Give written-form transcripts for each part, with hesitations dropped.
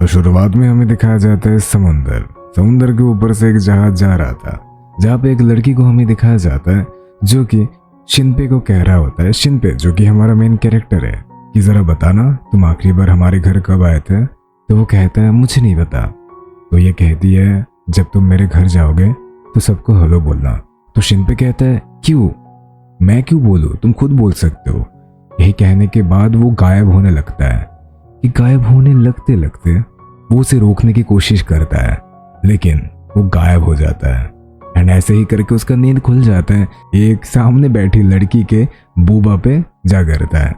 तो शुरुआत में हमें दिखाया जाता है समुंदर के ऊपर से एक जहाज जा रहा था, जहाँ पे एक लड़की को हमें दिखाया जाता है जो कि शिनपे को कह रहा होता है, शिनपे जो कि हमारा मेन कैरेक्टर है, कि जरा बताना तुम आखिरी बार हमारे घर कब आए थे। तो वो कहता है मुझे नहीं पता। तो ये कहती है जब तुम मेरे घर जाओगे तो सबको हेलो बोलना। तो शिनपे कहता है क्यों, मैं क्यों बोलूं, तुम खुद बोल सकते हो। यही कहने के बाद वो गायब होने लगता है। कि गायब होने लगते लगते वो उसे रोकने की कोशिश करता है, लेकिन वो गायब हो जाता है। एंड ऐसे ही करके उसका नींद खुल जाता है एक सामने बैठी लड़की के बूबा पे जा गिरता है,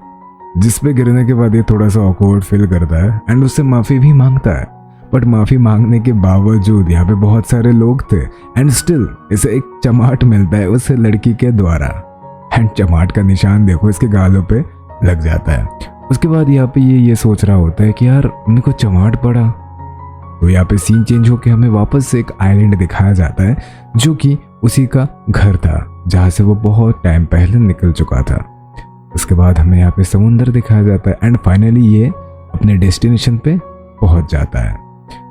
जिसपे गिरने के बाद ये थोड़ा सा ऑकवर्ड फील करता है एंड उससे माफी भी मांगता है। बट माफी मांगने के बावजूद यहाँ पे बहुत सारे लोग थे एंड स्टिल इसे एक चमाट मिलता है उस लड़की के द्वारा। एंड चमाट का निशान देखो इसके गालों पे लग जाता है। उसके बाद यहाँ पे ये सोच रहा होता है कि यार मेरे को चमाट पड़ा। तो यहाँ पे सीन चेंज होकर हमें वापस से एक आइलैंड दिखाया जाता है जो कि उसी का घर था, जहाँ से वो बहुत टाइम पहले निकल चुका था। उसके बाद हमें यहाँ पे समुंदर दिखाया जाता है एंड फाइनली ये अपने डेस्टिनेशन पे पहुंच जाता है।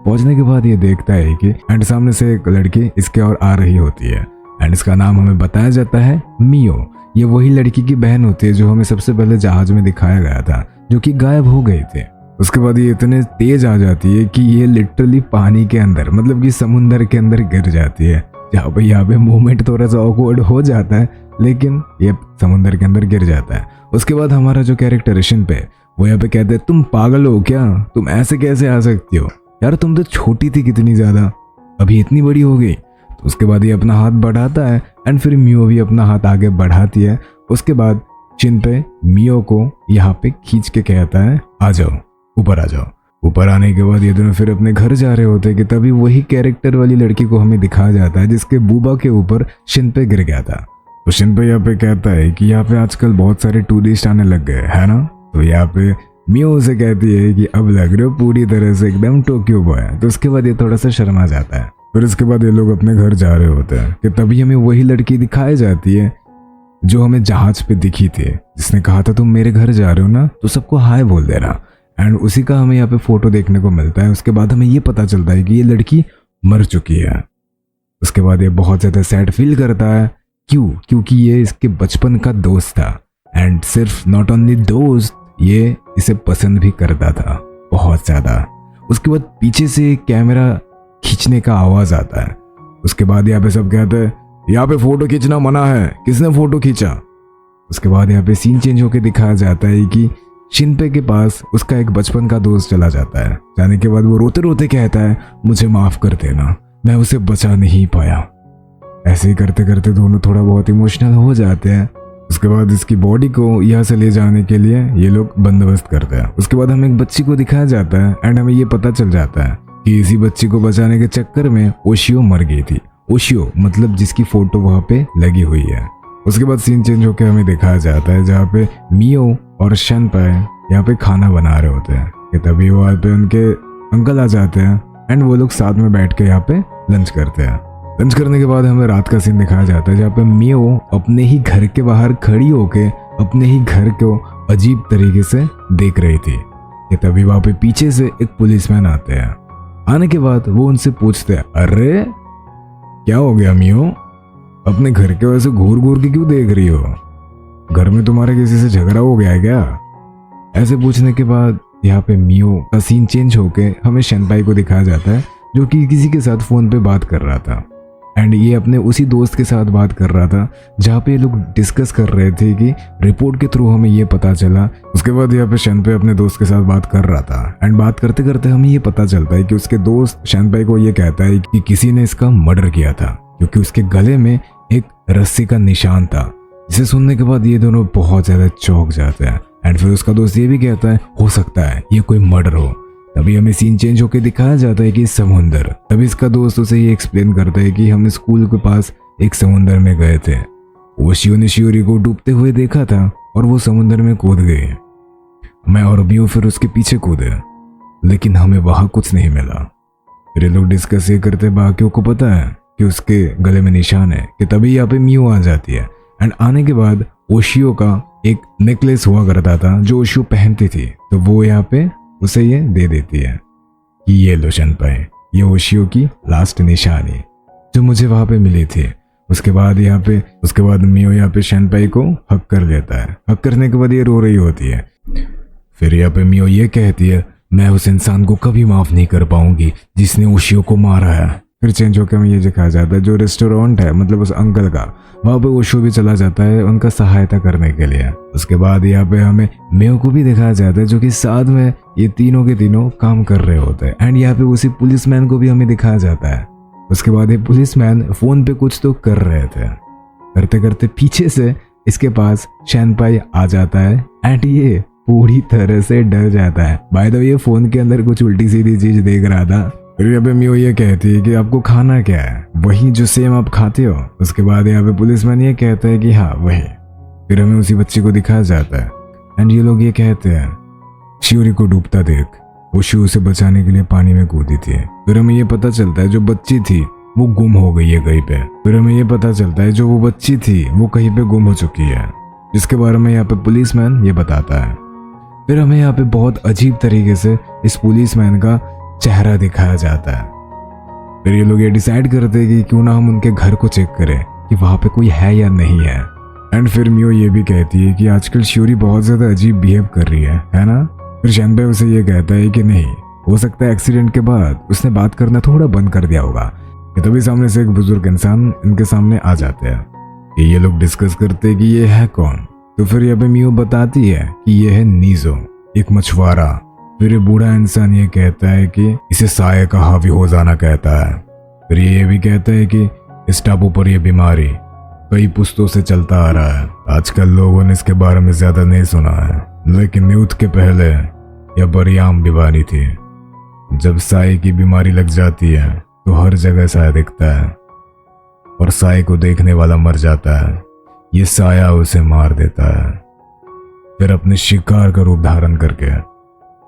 पहुंचने के बाद ये देखता है कि एंड सामने से एक लड़की इसके और आ रही होती है एंड इसका नाम हमें बताया जाता है मियो। ये वही लड़की की बहन होती है जो हमें सबसे पहले जहाज में दिखाया गया था, जो कि गायब हो गई थी। उसके बाद ये इतने तेज आ जाती है कि ये लिटरली पानी के अंदर, मतलब कि समुंदर के अंदर गिर जाती है। जहाँ पे यहाँ पे मूवमेंट थोड़ा सा ऑकवर्ड हो जाता है, लेकिन ये समुंदर के अंदर गिर जाता है। उसके बाद हमारा जो कैरेक्टर है शिनपे, वो यहाँ पे कहते हैं तुम पागल हो क्या, तुम ऐसे कैसे आ सकती हो यार, तुम तो छोटी थी कितनी ज्यादा, अभी इतनी बड़ी हो गई। तो उसके बाद ये अपना हाथ बढ़ाता है एंड फिर मियो भी अपना हाथ आगे बढ़ाती है। उसके बाद शिनपे मियो को यहाँ पे खींच के कहता है आ जाओ, ऊपर आ जाओ। ऊपर आने के बाद ये दोनों फिर अपने घर जा रहे होते हैं कि तभी वही कैरेक्टर वाली लड़की को हमें दिखाया जाता है जिसके बूबा के ऊपर शिनपे गिर गया था। तो शिनपे यहाँ पे कहता है कि यहाँ पे आजकल बहुत सारे टूरिस्ट आने लग गए है ना। तो यहाँ पे मियो उसे कहती है कि अब लग रहे हो पूरी तरह से एकदम टोक्यो बॉय। तो उसके बाद ये थोड़ा सा शर्मा जाता है। फिर उसके बाद ये लोग अपने घर जा रहे होते हैं कि तभी हमें वही लड़की दिखाई जाती है जो हमें जहाज पे दिखी थी, जिसने कहा था तुम मेरे घर जा रहे हो ना तो सबको हाय बोल देना। एंड उसी का हमें यहाँ पे फोटो देखने को मिलता है। उसके बाद हमें ये पता चलता है कि ये लड़की मर चुकी है। उसके बाद ये बहुत ज्यादा सैड फील करता है। क्यों? क्योंकि ये इसके बचपन का दोस्त था एंड सिर्फ नॉट ओनली दोस्त, ये इसे पसंद भी करता था बहुत ज्यादा। उसके बाद पीछे से कैमरा खींचने का आवाज आता है। उसके बाद यहाँ पे सब कहते हैं यहाँ पे फोटो खींचना मना है, किसने फोटो खींचा। उसके बाद यहाँ पे सीन चेंज होके दिखाया जाता है कि शिनपे के पास उसका एक बचपन का दोस्त चला जाता है। जाने के बाद वो रोते रोते कहता है मुझे माफ कर देना, मैं उसे बचा नहीं पाया। ऐसे ही करते करते दोनों थोड़ा बहुत इमोशनल हो जाते हैं। उसके बाद इसकी बॉडी को यहाँ से ले जाने के लिए ये लोग बंदोबस्त करते हैं। उसके बाद हमें एक बच्ची को दिखाया जाता है एंड हमें ये पता चल जाता है कि इसी बच्ची को बचाने के चक्कर में ओशियो मर गई थी। ओशियो मतलब जिसकी फोटो वहां पे लगी हुई है। उसके बाद सीन चेंज होकर हमें दिखाया जाता है जहाँ पे मियो और शिनपे यहाँ पे खाना बना रहे होते हैं कि तभी वहाँ पे उनके अंकल आ जाते हैं एंड वो लोग साथ में बैठ के यहाँ पे लंच करते हैं। लंच करने के बाद हमें रात का सीन दिखाया जाता है जहाँ पे मियो अपने ही घर के बाहर खड़ी होके अपने ही घर को अजीब तरीके से देख रही थी कि तभी वहाँ पे पीछे से एक पुलिसमैन आते हैं। आने के बाद वो उनसे पूछते हैं अरे क्या हो गया मियो, अपने घर के वैसे घूर घूर के क्यों देख रही हो, घर में तुम्हारे किसी से झगड़ा हो गया है क्या। ऐसे पूछने के बाद यहाँ पे मियो का सीन चेंज होके हमें शिनपे को दिखाया जाता है जो कि किसी के साथ फोन पे बात कर रहा था एंड ये अपने उसी दोस्त के साथ बात कर रहा था जहाँ पे ये लोग डिस्कस कर रहे थे कि रिपोर्ट के थ्रू हमें ये पता चला। उसके बाद यहाँ पे शिनपे अपने दोस्त के साथ बात कर रहा था एंड बात करते करते हमें ये पता चलता है कि उसके दोस्त शिनपे को ये कहता है कि किसी ने इसका मर्डर किया था क्योंकि उसके गले में एक रस्सी का निशान था। जिसे सुनने के बाद ये दोनों बहुत ज्यादा चौंक जाते हैं एंड फिर उसका दोस्त ये भी कहता है हो सकता है ये कोई मर्डर हो। तभी हमें सीन चेंज होके दिखाया जाता है कि समुंदर। तभी इसका दोस्त उसे ये एक्सप्लेन करता है कि हम स्कूल के पास एक समुंदर में गए थे, ओशियो ने शियोरी को डूबते हुए देखा था और वो समुंदर में कूद गए। मैं और मियो फिर उसके पीछे कूदे लेकिन हमें वहां कुछ नहीं मिला। फिर ये लोग डिस्कस ये करते बाकियों को पता है कि उसके गले में निशान है कि तभी यहाँ पे मियो आ जाती है एंड आने के बाद ओशियो का एक नेकलेस हुआ करता था जो ओशियो पहनती थी, तो वो यहाँ पे उसे ये दे देती है कि ये लो शनपाई, ये ओशियो की लास्ट निशानी जो मुझे वहां पे मिली थी। उसके बाद मियो यहाँ पे शनपाई को हक कर लेता है। हक करने के बाद ये रो रही होती है। फिर यहाँ पे मियो ये कहती है, मैं उस इंसान को कभी माफ नहीं कर पाऊंगी जिसने ओशियो को मारा है। फिर चेंज होकर हमें ये दिखाया जाता है जो रेस्टोरेंट है, मतलब उस अंकल का, वहां पे ओशियो भी चला जाता है उनका सहायता करने के लिए। उसके बाद यहाँ पे हमें मियो को भी दिखाया जाता है जो कि साथ में ये तीनों के तीनों काम कर रहे होते हैं। एंड यहाँ पे उसी पुलिसमैन को भी हमें दिखाया जाता है। उसके बाद ये पुलिसमैन फोन पे कुछ तो कर रहे थे। करते करते पीछे से इसके पास शनपाई आ जाता है एंड ये पूरी तरह से डर जाता है। बाय द वे ये फोन के अंदर कुछ उल्टी सीधी चीज देख रहा था। फिर यहाँ पे मियो ये कहती है कि आपको खाना क्या है, वही जो सेम आप खाते हो। उसके बाद यहाँ पे पुलिसमैन ये कहता है कि हाँ वही। फिर हमें उसी बच्चे को दिखाया जाता है एंड ये लोग ये कहते हैं, शियोरी को डूबता देख, ओशियो उसे बचाने के लिए पानी में कूदी थी। फिर हमें ये पता चलता है जो बच्ची थी वो गुम हो गई है कहीं पे। फिर हमें ये पता चलता है जो वो बच्ची थी वो कहीं पे गुम हो चुकी है, जिसके बारे में यहाँ पे पुलिसमैन ये बताता है। फिर हमें यहाँ पे बहुत अजीब तरीके से इस पुलिसमैन का चेहरा दिखाया जाता है। फिर ये लोग ये डिसाइड करते हैं कि क्यों ना हम उनके घर को चेक करें कि वहां पे कोई है या नहीं है। एंड फिर मियो ये भी कहती है कि आजकल शियोरी बहुत ज्यादा अजीब बिहेव कर रही है ना। फिर शनपाई उसे ये कहता है कि नहीं, हो सकता है एक्सीडेंट के बाद उसने बात करना थोड़ा बंद कर दिया होगा। तभी सामने से एक बुजुर्ग इंसान इनके सामने आ जाते हैं। ये लोग डिस्कस करते हैं कि ये है कौन। तो फिर यहाँ पे मियो बताती है कि ये है नीजो, एक मछुआरा। फिर ये बूढ़ा इंसान ये कहता है कि इसे साये का हावी हो जाना कहता है। फिर ये भी कहता है कि इस टापू पर यह बीमारी कई पुश्तों से चलता आ रहा है। आजकल लोगों ने इसके बारे में ज्यादा नहीं सुना है, लेकिन युद्ध के पहले यह बड़ी आम बीमारी थी। जब साये की बीमारी लग जाती है तो हर जगह साया दिखता है और साये को देखने वाला मर जाता है। ये साया उसे मार देता है, फिर अपने शिकार का रूप धारण करके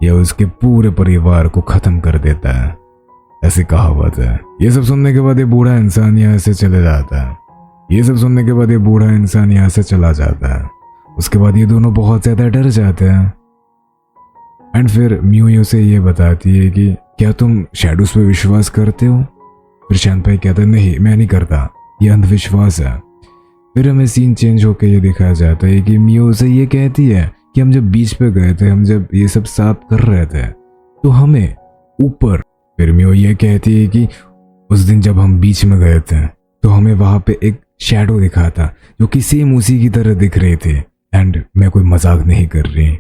यह उसके पूरे परिवार को खत्म कर देता है, ऐसी कहावत है। ये सब सुनने के बाद ये बूढ़ा इंसान यहाँ से चले जाता है। चला जाता है। उसके बाद ये दोनों बहुत ज्यादा डर जाते हैं। एंड फिर मियो से ये बताती है कि क्या तुम शैडोज पे विश्वास करते हो। फिर शनपाई कहता है नहीं, मैं नहीं करता, ये अंधविश्वास है। फिर हमें सीन चेंज होकर ये दिखाया जाता है कि मियो से ये कहती है कि हम जब बीच पे गए थे, हम जब ये सब साफ कर रहे थे तो हमें ऊपर, फिर मियो ये कहती है कि उस दिन जब हम बीच में गए थे तो हमें वहां पे एक शैडो दिखा था जो कि सेम उसी की तरह दिख रही थी। एंड मैं कोई मजाक नहीं कर रही।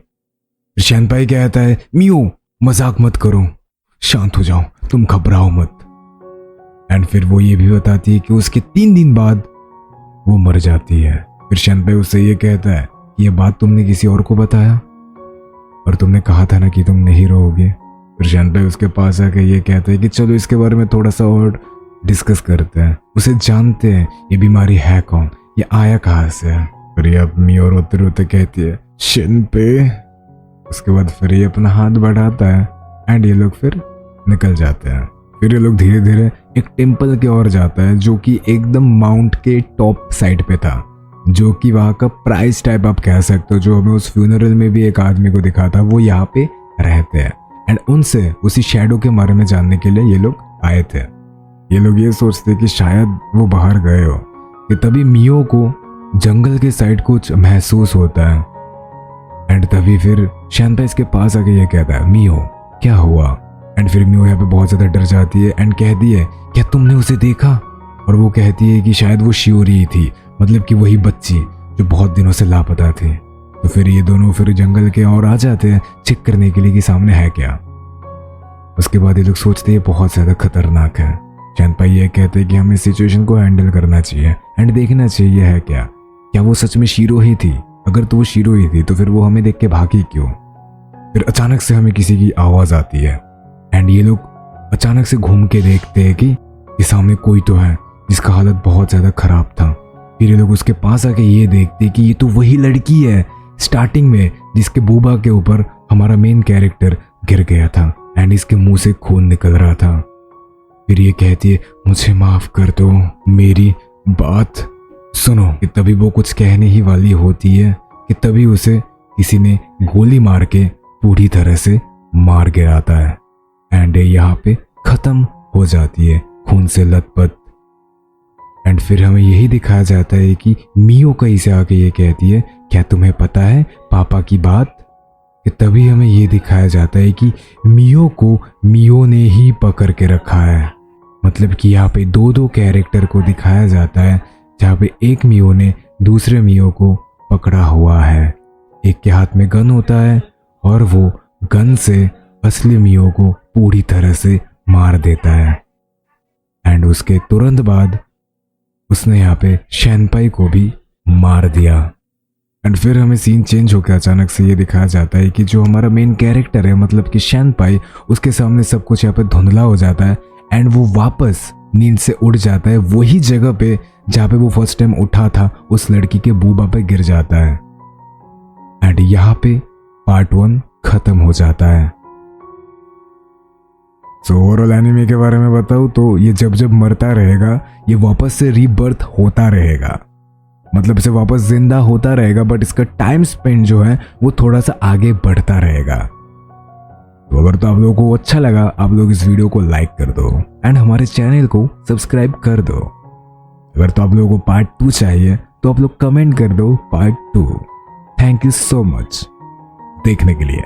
शनपाई कहता है मियो मजाक मत करो, शांत हो जाओ, तुम घबराओ मत। एंड फिर वो ये भी बताती है कि उसके 3 दिन बाद वो मर जाती है। फिर शनपाई उससे ये कहता है कि ये बात तुमने किसी और को बताया और तुमने कहा था ना कि तुम नहीं रहोगे। फिर शनपाई उसके पास आके ये कहता है कि चलो इसके बारे में थोड़ा सा और डिस्कस करते हैं, उसे जानते हैं ये बीमारी है कौन, ये आया कहाँ से है। फिर ये मियो रोते रोते कहती है शिनपे। उसके बाद फिर ये अपना हाथ बढ़ाता है एंड ये लोग फिर निकल जाते हैं। फिर ये लोग धीरे धीरे एक टेम्पल की ओर जाता है जो कि एकदम माउंट के टॉप साइड पे था, जो कि वहां का प्राइस टाइप आप कह सकते हो। जो हमें उस फ्यूनरल में भी एक आदमी को दिखा था, वो यहाँ पे रहते हैं एंड उनसे उसी शैडो के बारे में जानने के लिए ये लोग आए थे। ये लोग ये सोचते कि शायद वो बाहर गए हो कि तभी मियो को जंगल के साइड कुछ महसूस होता है। एंड तभी फिर शनपाई इसके पास आके ये कहता है मियो क्या हुआ। एंड फिर मियो यहाँ पे बहुत ज्यादा डर जाती है एंड कहती है क्या तुमने उसे देखा। और वो कहती है कि शायद वो शियोरी ही थी, मतलब कि वही बच्ची जो बहुत दिनों से लापता थी। तो फिर ये दोनों फिर जंगल के और आ जाते हैं चेक करने के लिए कि सामने है क्या। उसके बाद ये लोग सोचते हैं बहुत ज्यादा खतरनाक है। शनपाई ये कहते हैं कि हमें सिचुएशन को हैंडल करना चाहिए एंड देखना चाहिए है क्या वो सच में शीरो ही थी। अगर तो वो शीरो ही थी तो फिर वो हमें देख के भागी क्यों। फिर अचानक से हमें किसी की आवाज आती है एंड ये लोग अचानक से घूम के देखते हैं कि सामने कोई तो है जिसका हालत बहुत ज्यादा खराब था। फिर ये लोग उसके पास आके ये देखते कि ये तो वही लड़की है स्टार्टिंग में जिसके बूबा के ऊपर हमारा मेन कैरेक्टर गिर गया था एंड इसके मुंह से खून निकल रहा था। फिर ये कहती है मुझे माफ कर दो, मेरी बात सुनो। कि तभी वो कुछ कहने ही वाली होती है कि तभी उसे किसी ने गोली मार के पूरी तरह से मार गिराता है एंड यहाँ पे खत्म हो जाती है खून से लथपथ। एंड फिर हमें यही दिखाया जाता है कि मियो कहीं से आके ये कहती है, क्या तुम्हें पता है पापा की बात? कि तभी हमें ये दिखाया जाता है कि मियो को मियो ने ही पकड़ के रखा है। मतलब कि यहाँ पे दो दो कैरेक्टर को दिखाया जाता है, जहाँ पे एक मियो ने दूसरे मियो को पकड़ा हुआ है। एक के हाथ में गन होता है और वो गन से असली मियो को पूरी तरह से मार देता है। एंड उसके तुरंत बाद उसने यहाँ पे शैनपाई को भी मार दिया। एंड फिर हमें सीन चेंज होकर अचानक से ये दिखाया जाता है कि जो हमारा मेन कैरेक्टर है, मतलब कि शैनपाई, उसके सामने सब कुछ यहाँ पे धुंधला हो जाता है एंड वो वापस नींद से उठ जाता है वही जगह पे जहाँ पे वो फर्स्ट टाइम उठा था, उस लड़की के बूबा पे गिर जाता है। एंड यहाँ पे पार्ट 1 खत्म हो जाता है। सो ओवरऑल एनिमे के बारे में बताऊँ तो ये जब जब मरता रहेगा ये वापस से रीबर्थ होता रहेगा, मतलब इसे वापस जिंदा होता रहेगा, बट इसका टाइम स्पेंड जो है वो थोड़ा सा आगे बढ़ता रहेगा। तो अगर तो आप लोगों को अच्छा लगा, आप लोग इस वीडियो को लाइक कर दो एंड हमारे चैनल को सब्सक्राइब कर दो। अगर तो आप लोगों को पार्ट 2 चाहिए तो आप लोग कमेंट कर दो part 2। Thank you so much देखने के लिए।